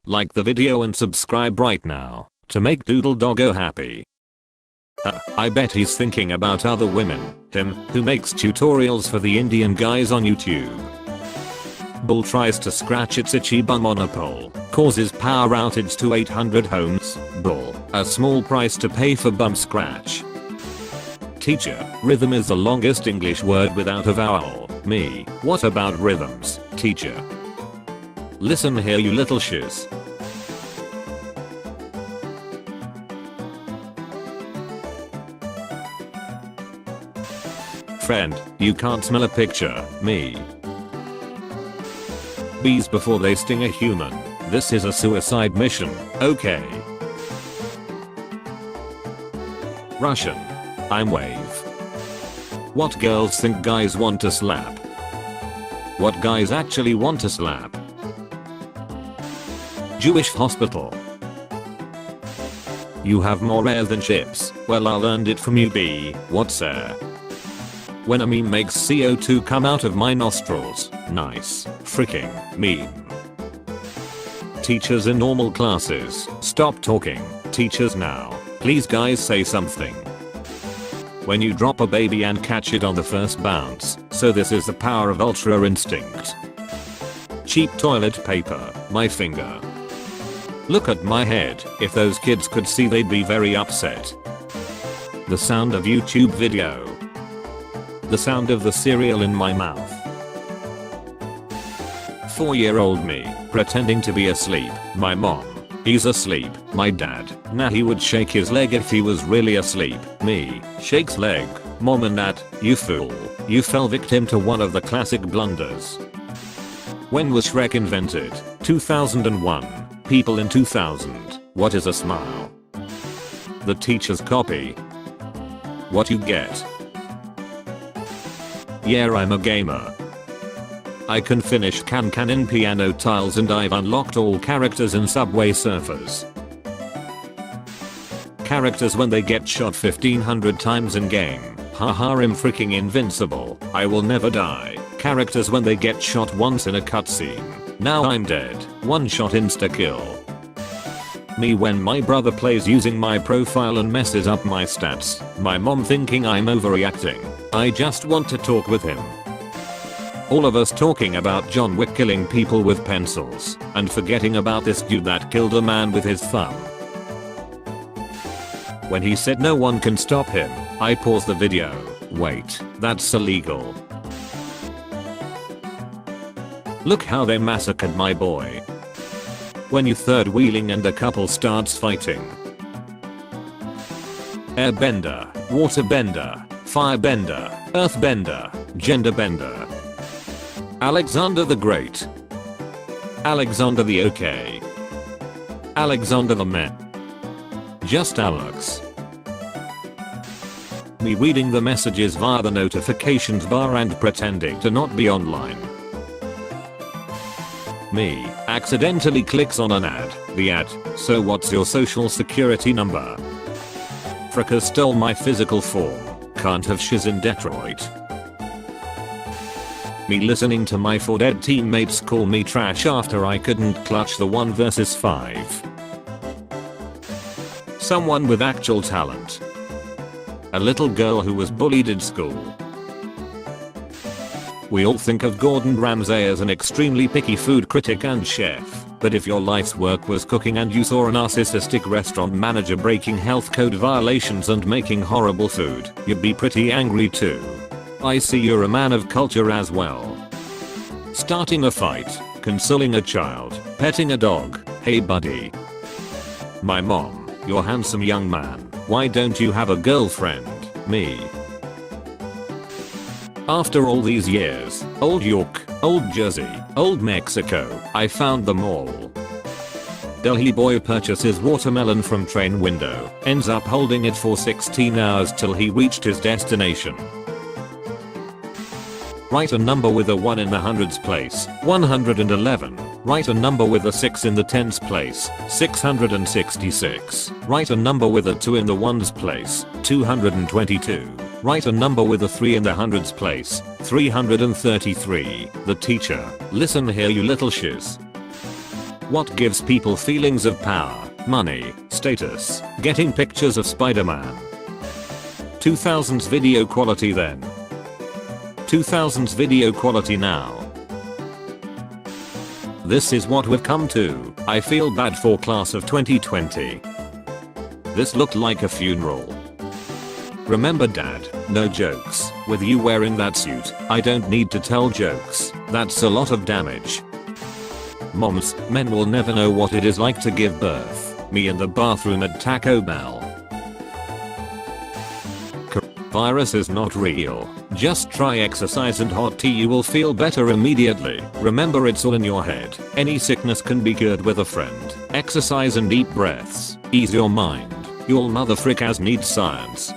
Like the video and subscribe right now to make Doodle Doggo happy. I bet he's thinking about other women, him who makes tutorials for the Indian guys on YouTube. Bull tries to scratch its itchy bum on a pole, causes power outage to 800 homes. Bull, a small price to pay for bum scratch. Teacher, rhythm is the longest English word without a vowel. Me, what about rhythms, teacher? Listen here you little shiz. Friend, you can't smell a picture, me. Bees before they sting a human. This is a suicide mission, okay. Russian. I'm wave. What girls think guys want to slap? What guys actually want to slap? Jewish hospital. You have more air than chips. Well, I learned it from you, B. What's air? When a meme makes CO2 come out of my nostrils. Nice. Freaking meme. Teachers in normal classes, stop talking. Teachers now. Please guys say something. When you drop a baby and catch it on the first bounce. So this is the power of ultra instinct. Cheap toilet paper, my finger. Look at my head. If those kids could see they'd be very upset. The sound of YouTube video. The sound of the cereal in my mouth. 4-year-old me, pretending to be asleep. My mom. He's asleep. My dad. Nah, he would shake his leg if he was really asleep. Me. Shakes leg. Mom and Dad, you fool. You fell victim to one of the classic blunders. When was Shrek invented? 2001. People in 2000. What is a smile? The teacher's copy. What you get? Yeah, I'm a gamer. I can finish Can in piano tiles and I've unlocked all characters in Subway Surfers. Characters when they get shot 1500 times in game. Haha, I'm freaking invincible. I will never die. Characters when they get shot once in a cutscene. Now I'm dead. One shot insta kill. Me when my brother plays using my profile and messes up my stats. My mom thinking I'm overreacting. I just want to talk with him. All of us talking about John Wick killing people with pencils and forgetting about this dude that killed a man with his thumb. When he said no one can stop him, I paused the video. Wait, that's illegal. Look how they massacred my boy. When you third wheeling and a couple starts fighting. Airbender, waterbender, firebender, earthbender, genderbender. Alexander the Great. Alexander the OK. Alexander the Meh. Just Alex. Me reading the messages via the notifications bar and pretending to not be online. Me accidentally clicks on an ad. The ad, so what's your social security number? Fricka stole my physical form. Can't have shiz in Detroit. Me listening to my 4 dead teammates call me trash after I couldn't clutch the 1 versus 5. Someone with actual talent. A little girl who was bullied in school. We all think of Gordon Ramsay as an extremely picky food critic and chef, but if your life's work was cooking and you saw a narcissistic restaurant manager breaking health code violations and making horrible food, you'd be pretty angry too. I see you're a man of culture as well. Starting a fight, consoling a child, petting a dog, hey buddy. My mom, you're handsome young man, why don't you have a girlfriend? Me. After all these years, Old York, Old Jersey, Old Mexico, I found them all. Delhi boy purchases watermelon from train window, ends up holding it for 16 hours till he reached his destination. Write a number with a 1 in the hundreds place, 111. Write a number with a 6 in the tens place, 666. Write a number with a 2 in the ones place, 222. Write a number with a 3 in the hundreds place, 333. The teacher, listen here you little shiz. What gives people feelings of power, money, status? Getting pictures of Spider-Man. 2000s video quality then. 2000s video quality now. This is what we've come to. I feel bad for class of 2020. This looked like a funeral. Remember dad, no jokes, with you wearing that suit, I don't need to tell jokes, that's a lot of damage. Moms, men will never know what it is like to give birth. Me in the bathroom at Taco Bell. Virus is not real. Just try exercise and hot tea, you will feel better immediately. Remember, it's all in your head. Any sickness can be cured with a friend. Exercise and deep breaths. Ease your mind. You'll motherfrickers need science.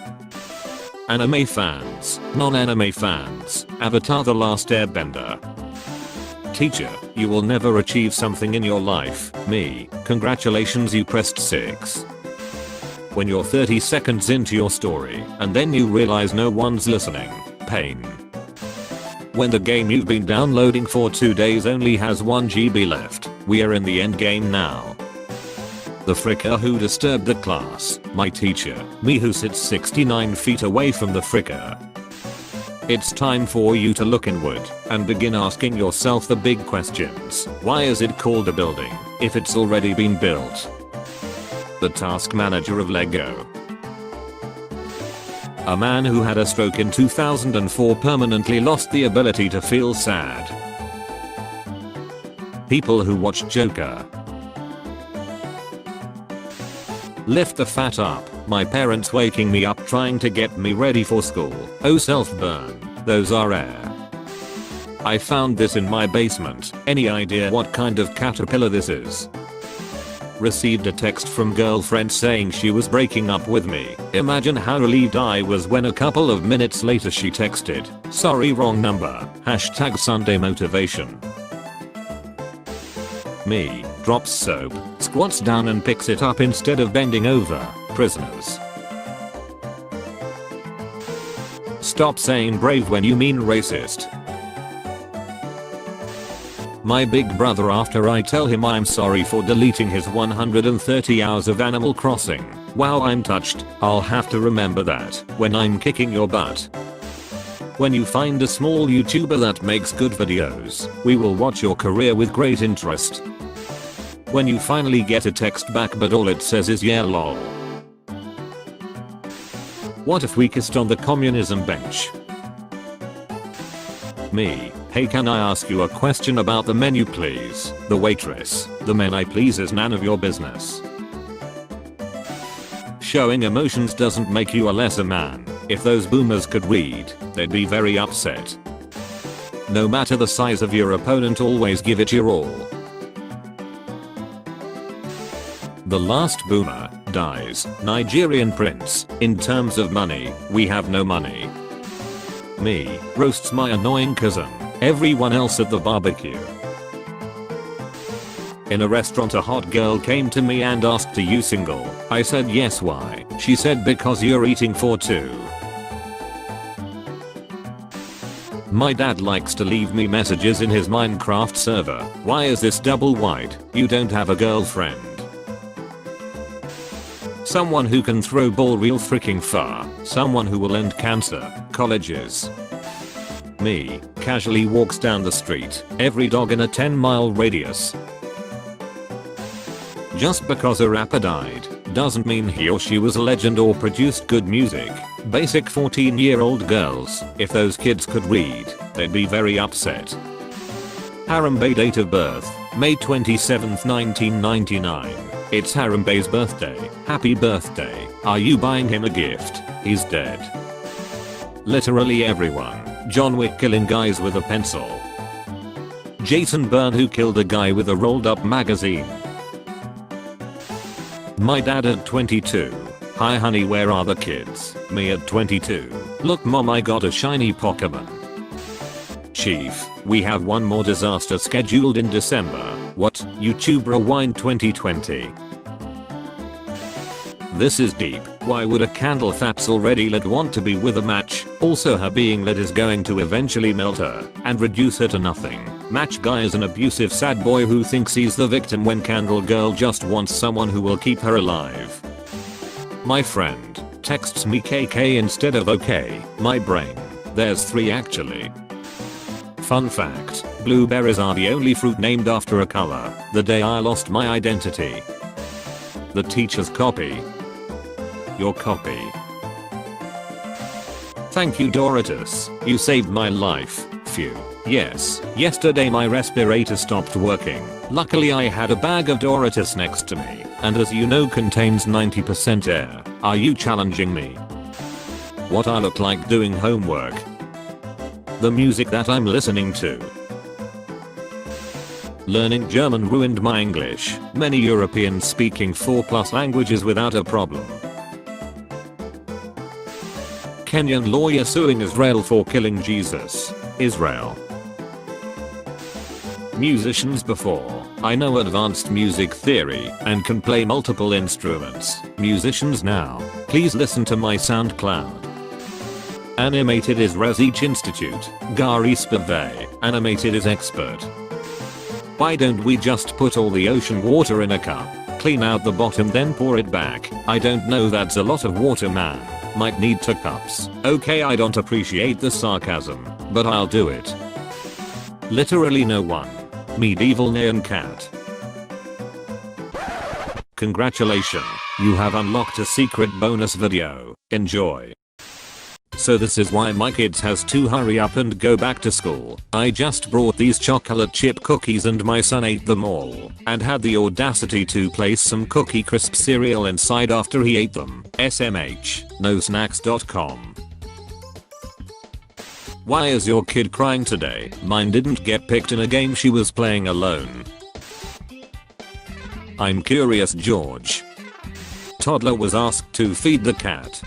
Anime fans, non-anime fans, Avatar: The Last Airbender. Teacher, you will never achieve something in your life. Me, congratulations, you pressed 6. When you're 30 seconds into your story and then you realize no one's listening. Pain. When the game you've been downloading for 2 days only has 1 GB left. We are in the end game now. The fricker who disturbed the class. My teacher. Me who sits 69 feet away from the fricker. It's time for you to look inward and begin asking yourself the big questions. Why is it called a building if it's already been built? The task manager of Lego. A man who had a stroke in 2004 permanently lost the ability to feel sad. People who watch Joker. Lift the fat up. My parents waking me up trying to get me ready for school. Oh, self-burn. Those are rare. I found this in my basement. Any idea what kind of caterpillar this is? Received a text from girlfriend saying she was breaking up with me. Imagine how relieved I was when a couple of minutes later she texted, "Sorry, wrong number." #Sunday motivation. Me, drops soap, squats down and picks it up instead of bending over. Prisoners. Stop saying brave when you mean racist. My big brother after I tell him I'm sorry for deleting his 130 hours of Animal Crossing. Wow, I'm touched. I'll have to remember that when I'm kicking your butt. When you find a small YouTuber that makes good videos, we will watch your career with great interest. When you finally get a text back but all it says is yeah lol. What if we kissed on the communism bench? Me. Hey, can I ask you a question about the menu please? The waitress. The men I please is none of your business. Showing emotions doesn't make you a lesser man. If those boomers could read, they'd be very upset. No matter the size of your opponent, always give it your all. The last boomer dies. Nigerian prince. In terms of money, we have no money. Me, roasts my annoying cousin. Everyone else at the barbecue. In a restaurant, a hot girl came to me and asked, "Are you single?" I said yes. Why? She said, "Because you're eating for two." My dad likes to leave me messages in his Minecraft server. Why is this double wide? You don't have a girlfriend. Someone who can throw ball real freaking far. Someone who will end cancer. Colleges. Me, casually walks down the street. Every dog in a 10-mile radius. Just because a rapper died, doesn't mean he or she was a legend or produced good music. Basic 14-year-old girls, if those kids could read, they'd be very upset. Harambe date of birth, May 27th, 1999. It's Harambe's birthday. Happy birthday. Are you buying him a gift? He's dead. Literally everyone. John Wick killing guys with a pencil. Jason Bourne who killed a guy with a rolled up magazine. My dad at 22. Hi honey, where are the kids? Me at 22. Look mom, I got a shiny Pokemon. Chief, we have one more disaster scheduled in December. What? YouTube Rewind 2020. This is deep. Why would a candle that's already lit want to be with a match? Also, her being lit is going to eventually melt her and reduce her to nothing. Match guy is an abusive sad boy who thinks he's the victim when Candle Girl just wants someone who will keep her alive. My friend texts me KK instead of OK. My brain. There's 3 actually. Fun fact, blueberries are the only fruit named after a color. The day I lost my identity. The teacher's copy. Your copy. Thank you Doritus, you saved my life. Phew. Yes, yesterday my respirator stopped working. Luckily I had a bag of Doritos next to me, and as you know contains 90% air. Are you challenging me? What I look like doing homework? The music that I'm listening to. Learning German ruined my English. Many Europeans speaking 4+ languages without a problem. Kenyan lawyer suing Israel for killing Jesus. Israel. Musicians before. I know advanced music theory and can play multiple instruments. Musicians now. Please listen to my SoundCloud. Animated is Research Institute. Gary Spivey. Animated is expert. Why don't we just put all the ocean water in a cup, clean out the bottom then pour it back? I don't know, that's a lot of water man. Might need 2 cups. Okay, I don't appreciate the sarcasm, but I'll do it. Literally no one. Medieval Nyan Cat. Congratulations, you have unlocked a secret bonus video. Enjoy. So this is why my kids has to hurry up and go back to school. I just brought these chocolate chip cookies and my son ate them all and had the audacity to place some Cookie Crisp cereal inside after he ate them. SMH, nosnacks.com. Why is your kid crying today? Mine didn't get picked in a game she was playing alone. I'm curious George. Toddler was asked to feed the cat.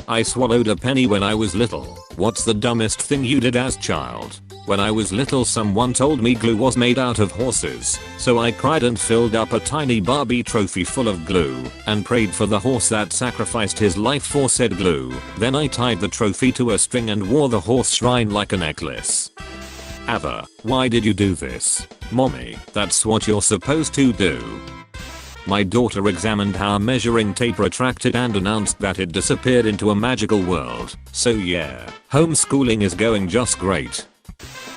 I swallowed a penny when I was little. What's the dumbest thing you did as child? When I was little someone told me glue was made out of horses, so I cried and filled up a tiny Barbie trophy full of glue and prayed for the horse that sacrificed his life for said glue. Then I tied the trophy to a string and wore the horse shrine like a necklace. Ava, why did you do this? Mommy, that's what you're supposed to do. My daughter examined how measuring tape retracted and announced that it disappeared into a magical world. So yeah, homeschooling is going just great.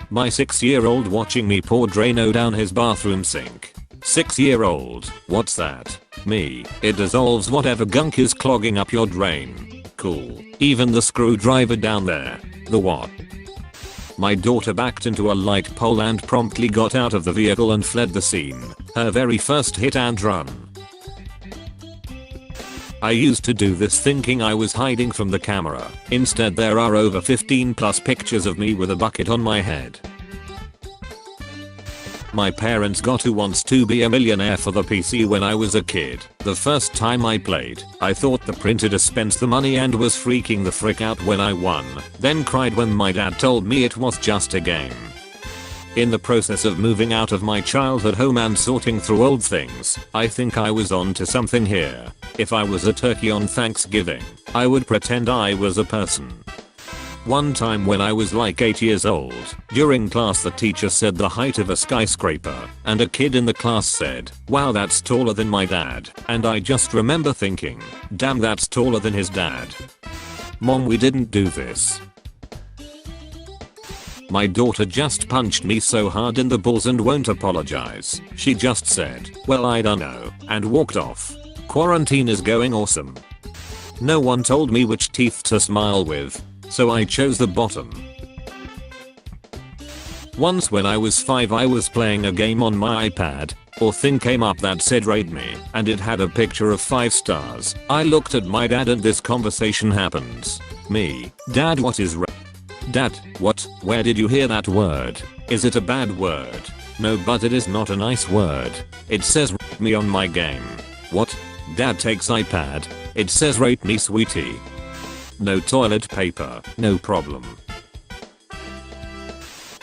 My 6-year-old watching me pour Drano down his bathroom sink. 6-year-old, what's that? Me, it dissolves whatever gunk is clogging up your drain. Cool. Even the screwdriver down there. The what? My daughter backed into a light pole and promptly got out of the vehicle and fled the scene. Her very first hit and run. I used to do this thinking I was hiding from the camera. Instead there are over 15+ pictures of me with a bucket on my head. My parents got Who Wants to Be a Millionaire for the PC when I was a kid. The first time I played, I thought the printer dispensed the money and was freaking the frick out when I won. Then cried when my dad told me it was just a game. In the process of moving out of my childhood home and sorting through old things, I think I was on to something here. If I was a turkey on Thanksgiving, I would pretend I was a person. One time when I was like 8 years old, during class the teacher said the height of a skyscraper, and a kid in the class said, "Wow, that's taller than my dad." And I just remember thinking, damn, that's taller than his dad. Mom, we didn't do this. My daughter just punched me so hard in the balls and won't apologize. She just said, "Well, I don't know," and walked off. Quarantine is going awesome. No one told me which teeth to smile with, so I chose the bottom. Once when I was 5 I was playing a game on my iPad. Or thing came up that said rate me, and it had a picture of 5 stars. I looked at my dad and this conversation happens. Me, Dad, what is Dad, what? Where did you hear that word? Is it a bad word? No, but it is not a nice word. It says rate me on my game. What? Dad takes iPad. It says rate me, sweetie. No toilet paper, no problem.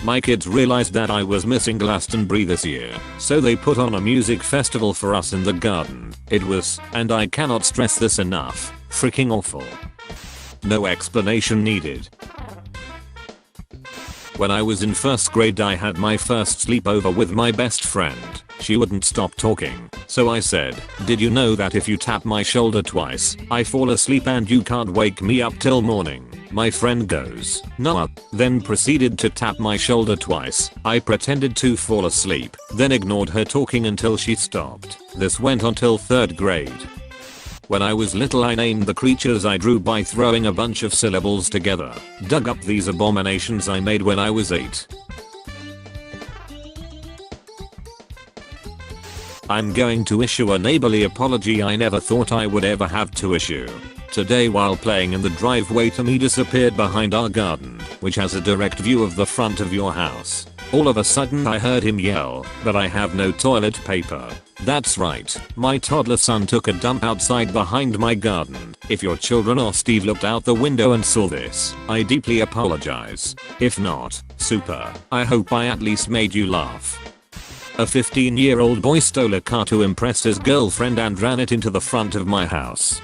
My kids realized that I was missing Glastonbury this year, so they put on a music festival for us in the garden. It was, and I cannot stress this enough, freaking awful. No explanation needed. When I was in first grade I had my first sleepover with my best friend. She wouldn't stop talking, so I said, "Did you know that if you tap my shoulder twice, I fall asleep and you can't wake me up till morning?" My friend goes, "No," then proceeded to tap my shoulder twice. I pretended to fall asleep, then ignored her talking until she stopped. This went on till 3rd grade. When I was little I named the creatures I drew by throwing a bunch of syllables together. Dug up these abominations I made when I was 8. I'm going to issue a neighborly apology I never thought I would ever have to issue. Today while playing in the driveway Tommy disappeared behind our garden, which has a direct view of the front of your house. All of a sudden I heard him yell, "But I have no toilet paper." That's right, my toddler son took a dump outside behind my garden. If your children or Steve looked out the window and saw this, I deeply apologize. If not, super. I hope I at least made you laugh. A 15-year-old boy stole a car to impress his girlfriend and ran it into the front of my house.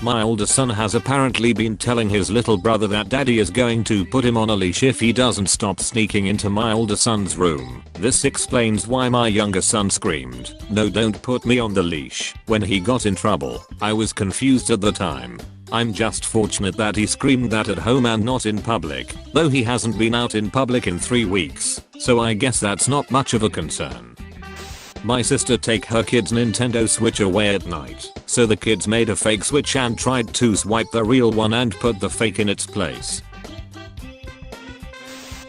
My older son has apparently been telling his little brother that daddy is going to put him on a leash if he doesn't stop sneaking into my older son's room. This explains why my younger son screamed, "No, don't put me on the leash," when he got in trouble. I was confused at the time. I'm just fortunate that he screamed that at home and not in public, though he hasn't been out in public in 3 weeks, so I guess that's not much of a concern. My sister take her kid's Nintendo Switch away at night, so the kids made a fake Switch and tried to swipe the real one and put the fake in its place.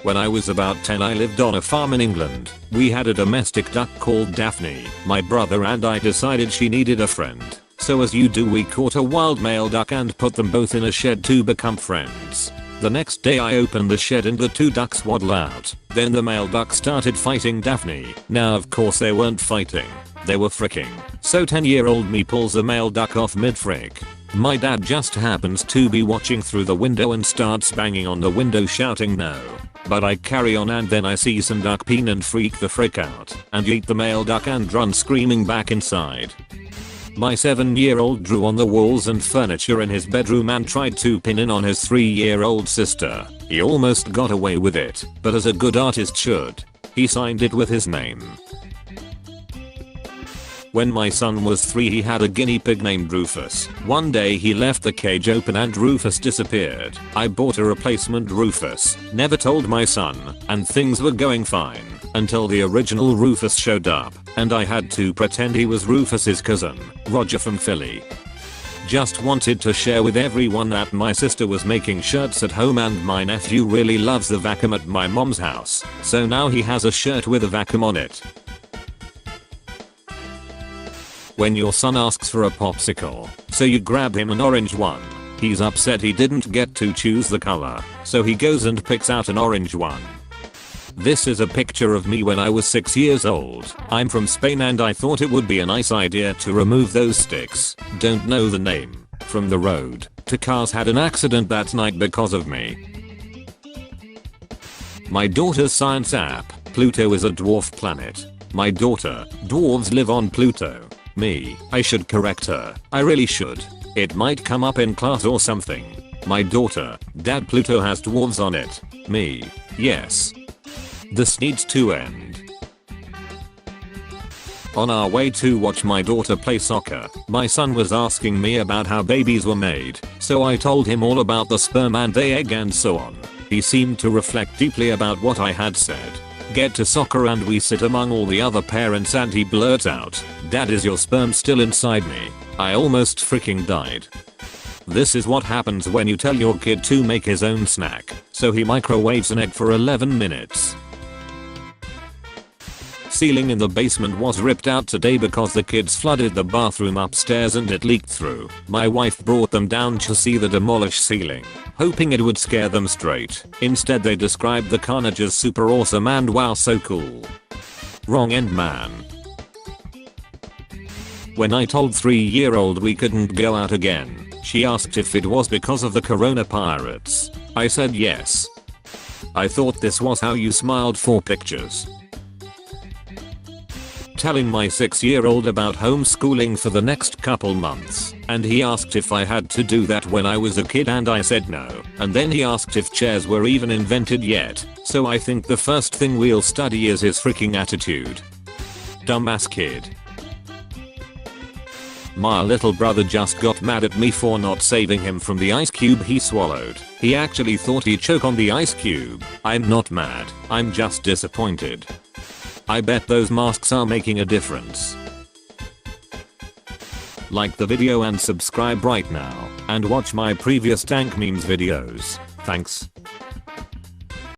When I was about 10 I lived on a farm in England. We had a domestic duck called Daphne. My brother and I decided she needed a friend. So as you do we caught a wild male duck and put them both in a shed to become friends. The next day I opened the shed and the 2 ducks waddle out. Then the male duck started fighting Daphne. Now of course they weren't fighting. They were fricking. So 10-year-old me pulls the male duck off mid-frick. My dad just happens to be watching through the window and starts banging on the window shouting no. But I carry on and then I see some duck peen and freak the frick out and eat the male duck and run screaming back inside. My 7-year-old drew on the walls and furniture in his bedroom and tried to pin in on his 3-year-old sister. He almost got away with it, but as a good artist should, he signed it with his name. When my son was 3 he had a guinea pig named Rufus. One day he left the cage open and Rufus disappeared. I bought a replacement Rufus, never told my son, and things were going fine until the original Rufus showed up, and I had to pretend he was Rufus's cousin, Roger from Philly. Just wanted to share with everyone that my sister was making shirts at home and my nephew really loves the vacuum at my mom's house, so now he has a shirt with a vacuum on it. When your son asks for a popsicle, so you grab him an orange one. He's upset he didn't get to choose the color, so he goes and picks out an orange one. This is a picture of me when I was 6 years old. I'm from Spain and I thought it would be a nice idea to remove those sticks, don't know the name, from the road. 2 cars had an accident that night because of me. My daughter's science app, Pluto is a dwarf planet. My daughter, dwarves live on Pluto. Me, I should correct her. I really should. It might come up in class or something. My daughter, Dad, Pluto has dwarves on it. Me, yes. This needs to end. On our way to watch my daughter play soccer, my son was asking me about how babies were made, so I told him all about the sperm and the egg and so on. He seemed to reflect deeply about what I had said. Get to soccer and we sit among all the other parents and he blurts out, "Dad, is your sperm still inside me?" I almost freaking died. This is what happens when you tell your kid to make his own snack, so he microwaves an egg for 11 minutes. Ceiling in the basement was ripped out today because the kids flooded the bathroom upstairs and it leaked through. My wife brought them down to see the demolished ceiling, hoping it would scare them straight. Instead they described the carnage as super awesome and wow so cool. Wrong end man. When I told 3-year-old we couldn't go out again, she asked if it was because of the corona pirates. I said yes. I thought this was how you smiled for pictures. telling my 6-year-old about homeschooling for the next couple months, and he asked if I had to do that when I was a kid and I said no, and then he asked if chairs were even invented yet, so I think the first thing we'll study is his freaking attitude. Dumbass kid. My little brother just got mad at me for not saving him from the ice cube he swallowed. He actually thought he'd choke on the ice cube. I'm not mad, I'm just disappointed. I bet those masks are making a difference. Like the video and subscribe right now, and watch my previous dank memes videos. Thanks.